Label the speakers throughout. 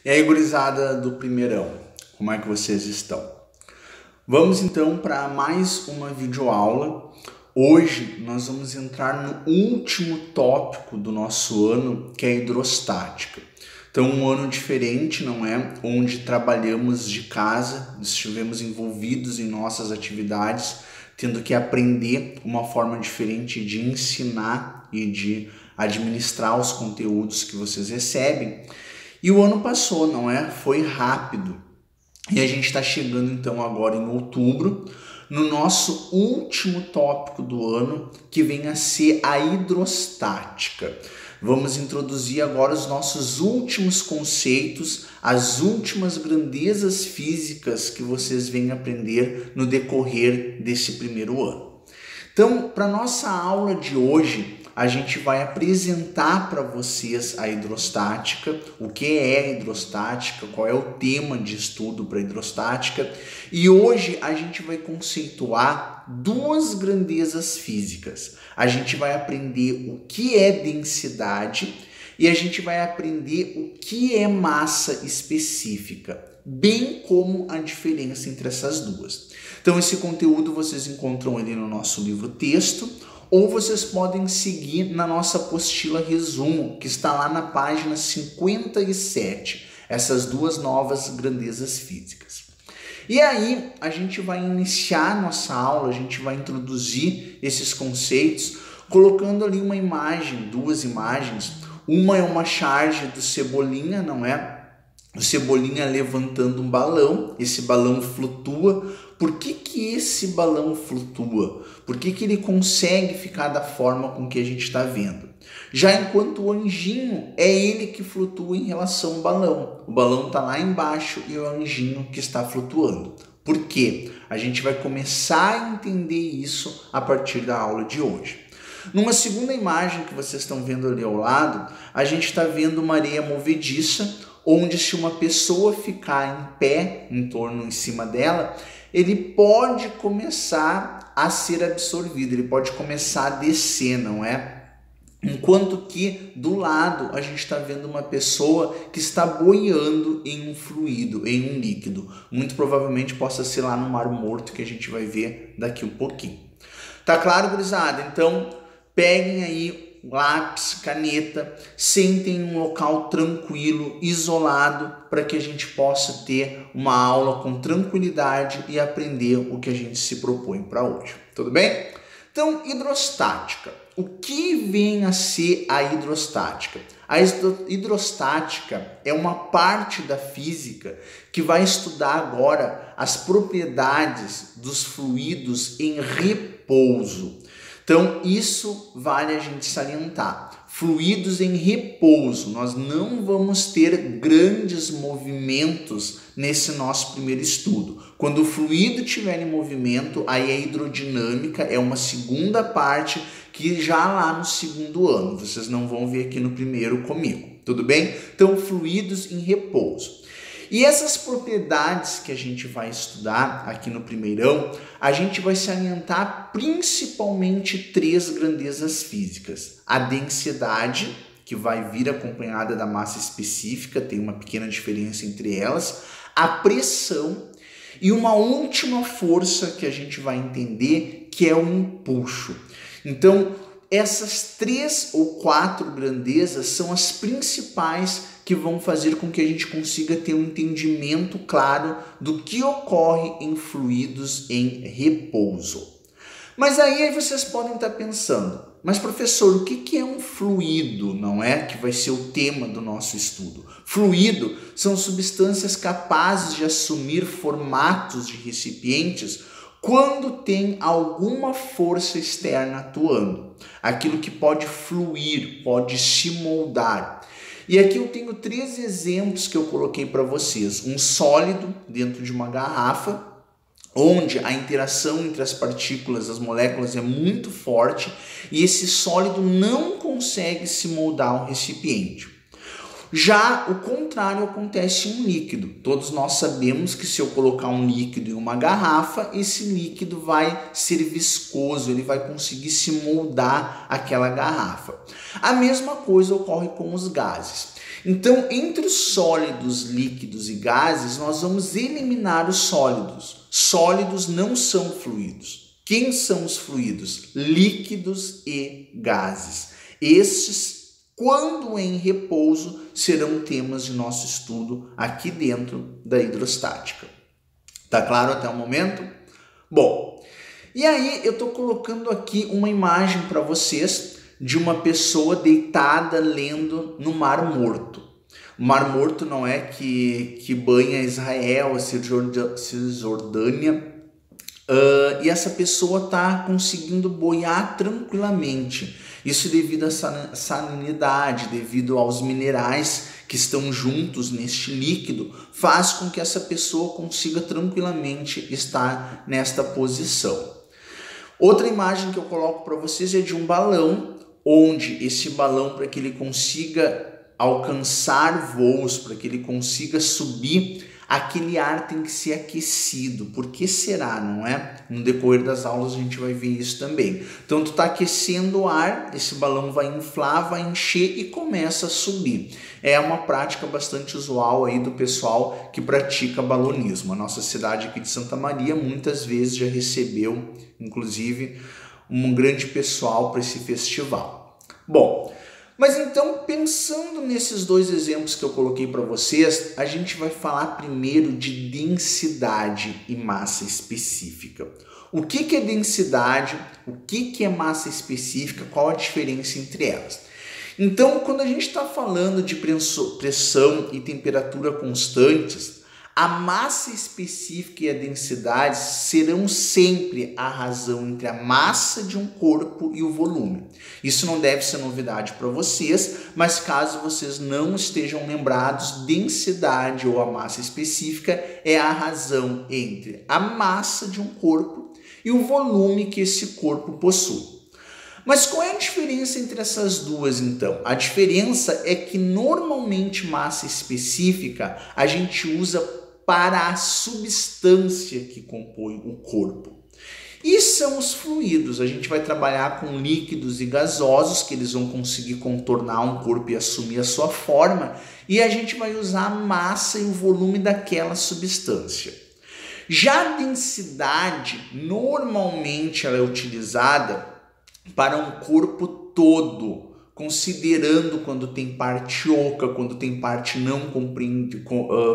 Speaker 1: E aí, gurizada do primeirão, como é que vocês estão? Vamos então para mais uma videoaula. Hoje nós vamos entrar no último tópico do nosso ano, que é a hidrostática. Então, um ano diferente, não é? Onde trabalhamos de casa, estivemos envolvidos em nossas atividades, tendo que aprender uma forma diferente de ensinar e de administrar os conteúdos que vocês recebem. E o ano passou, não é? Foi rápido. E a gente está chegando então agora em outubro, no nosso último tópico do ano, que vem a ser a hidrostática. Vamos introduzir agora os nossos últimos conceitos, as últimas grandezas físicas que vocês vêm aprender no decorrer desse primeiro ano. Então, para nossa aula de hoje, a gente vai apresentar para vocês a hidrostática, o que é a hidrostática, qual é o tema de estudo para a hidrostática, e hoje a gente vai conceituar duas grandezas físicas. A gente vai aprender o que é densidade e a gente vai aprender o que é massa específica, bem como a diferença entre essas duas. Então esse conteúdo vocês encontram ali no nosso livro texto, ou vocês podem seguir na nossa apostila resumo, que está lá na página 57, essas duas novas grandezas físicas. E aí a gente vai iniciar nossa aula, a gente vai introduzir esses conceitos, colocando ali uma imagem, duas imagens. Uma é uma charge do Cebolinha, não é? O Cebolinha levantando um balão, esse balão flutua. Por que esse balão flutua? Por que ele consegue ficar da forma com que a gente está vendo? Já enquanto o anjinho é ele que flutua em relação ao balão. O balão está lá embaixo e o anjinho que está flutuando. Por quê? A gente vai começar a entender isso a partir da aula de hoje. Numa segunda imagem que vocês estão vendo ali ao lado, a gente está vendo uma areia movediça, onde se uma pessoa ficar em pé, em cima dela, ele pode começar a ser absorvido, ele pode começar a descer, não é? Enquanto que do lado a gente está vendo uma pessoa que está boiando em um fluido, em um líquido. Muito provavelmente possa ser lá no Mar Morto, que a gente vai ver daqui um pouquinho. Tá claro, gurizada? Então peguem aí lápis, caneta, sentem em um local tranquilo, isolado, para que a gente possa ter uma aula com tranquilidade e aprender o que a gente se propõe para hoje. Tudo bem? Então, hidrostática. O que vem a ser a hidrostática? A hidrostática é uma parte da física que vai estudar agora as propriedades dos fluidos em repouso. Então, isso vale a gente salientar. Fluidos em repouso, nós não vamos ter grandes movimentos nesse nosso primeiro estudo. Quando o fluido estiver em movimento, aí a hidrodinâmica é uma segunda parte que já lá no segundo ano. Vocês não vão ver aqui no primeiro comigo, tudo bem? Então, fluidos em repouso. E essas propriedades que a gente vai estudar aqui no primeirão, a gente vai salientar principalmente três grandezas físicas. A densidade, que vai vir acompanhada da massa específica, tem uma pequena diferença entre elas. A pressão e uma última força que a gente vai entender, que é o empuxo. Então, essas três ou quatro grandezas são as principais que vão fazer com que a gente consiga ter um entendimento claro do que ocorre em fluidos em repouso. Mas aí vocês podem estar pensando, mas professor, o que é um fluido, não é? Que vai ser o tema do nosso estudo. Fluido são substâncias capazes de assumir formatos de recipientes quando tem alguma força externa atuando. Aquilo que pode fluir, pode se moldar. E aqui eu tenho três exemplos que eu coloquei para vocês. Um sólido dentro de uma garrafa, onde a interação entre as partículas, as moléculas é muito forte e esse sólido não consegue se moldar ao recipiente. Já o contrário acontece em um líquido. Todos nós sabemos que se eu colocar um líquido em uma garrafa, esse líquido vai ser viscoso, ele vai conseguir se moldar àquela garrafa. A mesma coisa ocorre com os gases. Então, entre os sólidos, líquidos e gases, nós vamos eliminar os sólidos. Sólidos não são fluidos. Quem são os fluidos? Líquidos e gases. Estes, quando em repouso, serão temas de nosso estudo aqui dentro da hidrostática. Tá claro até o momento? Bom, e aí eu estou colocando aqui uma imagem para vocês de uma pessoa deitada lendo no Mar Morto. O Mar Morto não é que banha Israel, a Cisjordânia, e essa pessoa está conseguindo boiar tranquilamente. Isso devido à salinidade, devido aos minerais que estão juntos neste líquido, faz com que essa pessoa consiga tranquilamente estar nesta posição. Outra imagem que eu coloco para vocês é de um balão, onde esse balão, para que ele consiga alcançar voos, para que ele consiga subir, aquele ar tem que ser aquecido. Por que será, não é? No decorrer das aulas a gente vai ver isso também. Então tu está aquecendo o ar, esse balão vai inflar, vai encher e começa a subir. É uma prática bastante usual aí do pessoal que pratica balonismo. A nossa cidade aqui de Santa Maria muitas vezes já recebeu, inclusive, um grande pessoal para esse festival. Bom, mas então, pensando nesses dois exemplos que eu coloquei para vocês, a gente vai falar primeiro de densidade e massa específica. O que é densidade? O que é massa específica? Qual a diferença entre elas? Então, quando a gente está falando de pressão e temperatura constantes, a massa específica e a densidade serão sempre a razão entre a massa de um corpo e o volume. Isso não deve ser novidade para vocês, mas caso vocês não estejam lembrados, densidade ou a massa específica é a razão entre a massa de um corpo e o volume que esse corpo possui. Mas qual é a diferença entre essas duas, então? A diferença é que normalmente massa específica a gente usa para a substância que compõe o corpo. E são os fluidos. A gente vai trabalhar com líquidos e gasosos, que eles vão conseguir contornar um corpo e assumir a sua forma, e a gente vai usar a massa e o volume daquela substância. Já a densidade, normalmente ela é utilizada para um corpo todo, considerando quando tem parte oca, quando tem parte não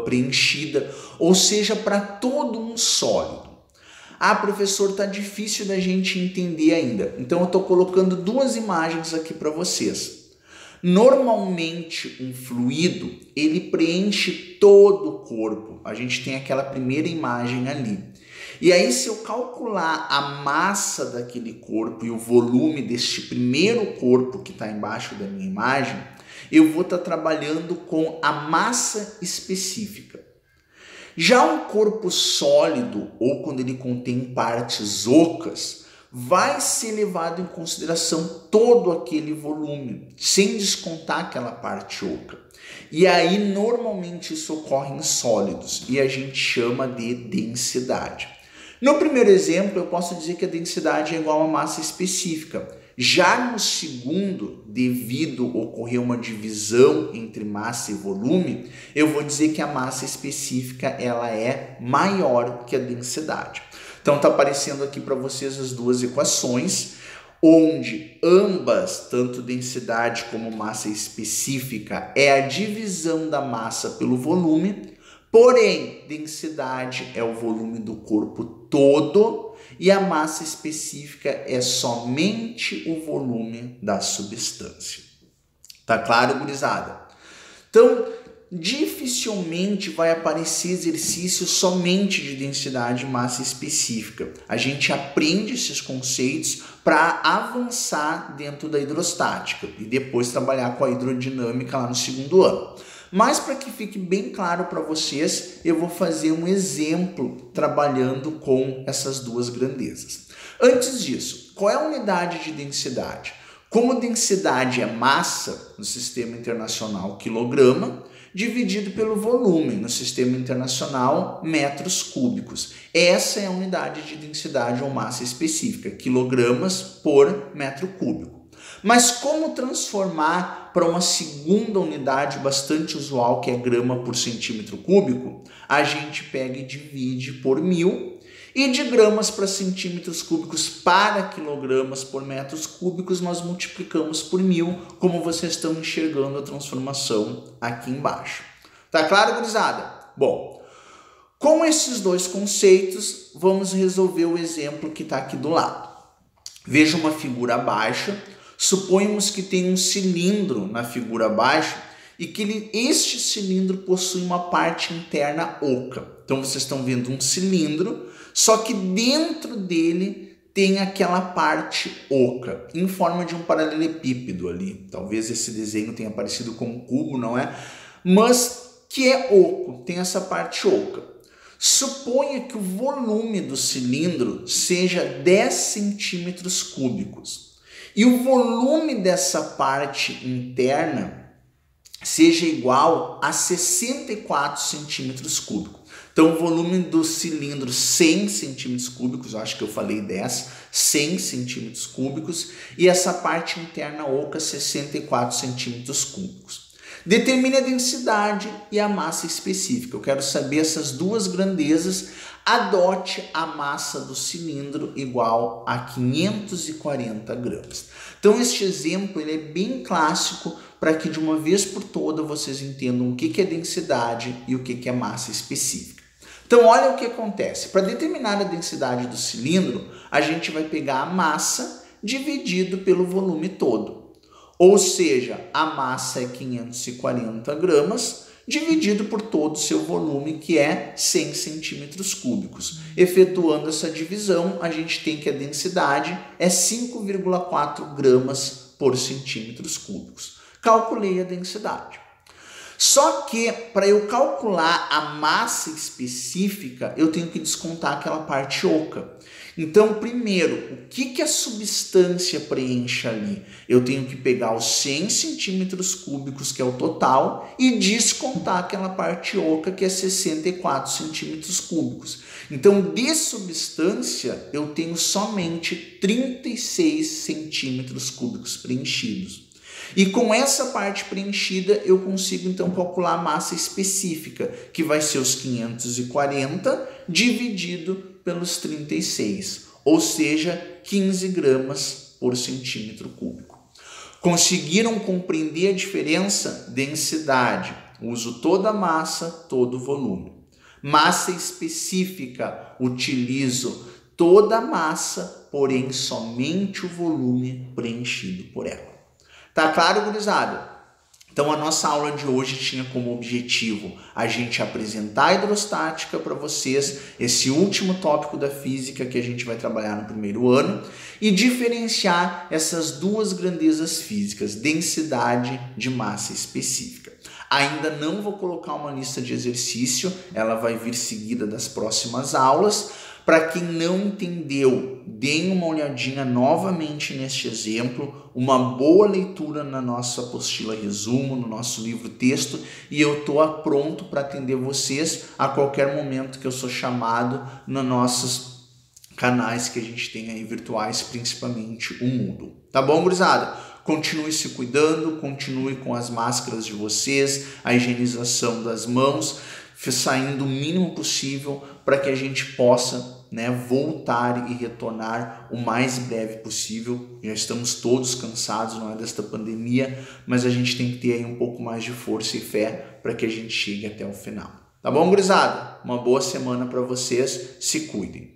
Speaker 1: preenchida, ou seja, para todo um sólido. Ah, professor, tá difícil da gente entender ainda. Então eu estou colocando duas imagens aqui para vocês. Normalmente um fluido, ele preenche todo o corpo. A gente tem aquela primeira imagem ali. E aí, se eu calcular a massa daquele corpo e o volume deste primeiro corpo que está embaixo da minha imagem, eu vou estar trabalhando com a massa específica. Já um corpo sólido, ou quando ele contém partes ocas, vai ser levado em consideração todo aquele volume, sem descontar aquela parte oca. E aí, normalmente, isso ocorre em sólidos, e a gente chama de densidade. No primeiro exemplo, eu posso dizer que a densidade é igual a massa específica. Já no segundo, devido ocorrer uma divisão entre massa e volume, eu vou dizer que a massa específica ela é maior que a densidade. Então está aparecendo aqui para vocês as duas equações, onde ambas, tanto densidade como massa específica, é a divisão da massa pelo volume. Porém, densidade é o volume do corpo todo e a massa específica é somente o volume da substância. Tá claro, gurizada? Então, dificilmente vai aparecer exercício somente de densidade e massa específica. A gente aprende esses conceitos para avançar dentro da hidrostática e depois trabalhar com a hidrodinâmica lá no segundo ano. Mas para que fique bem claro para vocês, eu vou fazer um exemplo trabalhando com essas duas grandezas. Antes disso, qual é a unidade de densidade? Como densidade é massa no sistema internacional quilograma, dividido pelo volume no sistema internacional metros cúbicos. Essa é a unidade de densidade ou massa específica, quilogramas por metro cúbico. Mas como transformar para uma segunda unidade bastante usual, que é grama por centímetro cúbico, a gente pega e divide por 1000, e de gramas para centímetros cúbicos para quilogramas por metros cúbicos, nós multiplicamos por 1000, como vocês estão enxergando a transformação aqui embaixo. Tá claro, gurizada? Bom, com esses dois conceitos, vamos resolver o exemplo que está aqui do lado. Veja uma figura abaixo. Suponhamos que tem um cilindro na figura abaixo e que este cilindro possui uma parte interna oca. Então, vocês estão vendo um cilindro, só que dentro dele tem aquela parte oca, em forma de um paralelepípedo ali. Talvez esse desenho tenha parecido com um cubo, não é? Mas que é oco, tem essa parte oca. Suponha que o volume do cilindro seja 10 centímetros cúbicos. E o volume dessa parte interna seja igual a 64 centímetros cúbicos. Então, o volume do cilindro 100 centímetros cúbicos, eu acho que eu falei 10, 100 centímetros cúbicos, e essa parte interna oca 64 centímetros cúbicos. Determine a densidade e a massa específica. Eu quero saber essas duas grandezas. Adote a massa do cilindro igual a 540 gramas. Então, este exemplo ele é bem clássico para que de uma vez por todas vocês entendam o que é densidade e o que é massa específica. Então, olha o que acontece. Para determinar a densidade do cilindro, a gente vai pegar a massa dividido pelo volume todo. Ou seja, a massa é 540 gramas, dividido por todo o seu volume, que é 100 centímetros cúbicos. Efetuando essa divisão, a gente tem que a densidade é 5,4 gramas por centímetros cúbicos. Calculei a densidade. Só que, para eu calcular a massa específica, eu tenho que descontar aquela parte oca. Então, primeiro, o que a substância preenche ali? Eu tenho que pegar os 100 centímetros cúbicos, que é o total, e descontar aquela parte oca, que é 64 centímetros cúbicos. Então, de substância, eu tenho somente 36 centímetros cúbicos preenchidos. E com essa parte preenchida, eu consigo então calcular a massa específica, que vai ser os 540 dividido pelos 36, ou seja, 15 gramas por centímetro cúbico. Conseguiram compreender a diferença? Densidade, uso toda a massa, todo o volume. Massa específica, utilizo toda a massa, porém somente o volume preenchido por ela. Tá claro, gurizada? Então, a nossa aula de hoje tinha como objetivo a gente apresentar a hidrostática para vocês, esse último tópico da física que a gente vai trabalhar no primeiro ano, e diferenciar essas duas grandezas físicas, densidade de massa específica. Ainda não vou colocar uma lista de exercício, ela vai vir seguida das próximas aulas. Para quem não entendeu, deem uma olhadinha novamente neste exemplo, uma boa leitura na nossa apostila resumo, no nosso livro texto, e eu estou pronto para atender vocês a qualquer momento que eu sou chamado nos nossos canais que a gente tem aí virtuais, principalmente o Moodle. Tá bom, gurizada? Continue se cuidando, continue com as máscaras de vocês, a higienização das mãos, saindo o mínimo possível para que a gente possa voltar e retornar o mais breve possível. Já estamos todos cansados, não é, desta pandemia, mas a gente tem que ter aí um pouco mais de força e fé para que a gente chegue até o final. Tá bom, gurizada? Uma boa semana para vocês, se cuidem.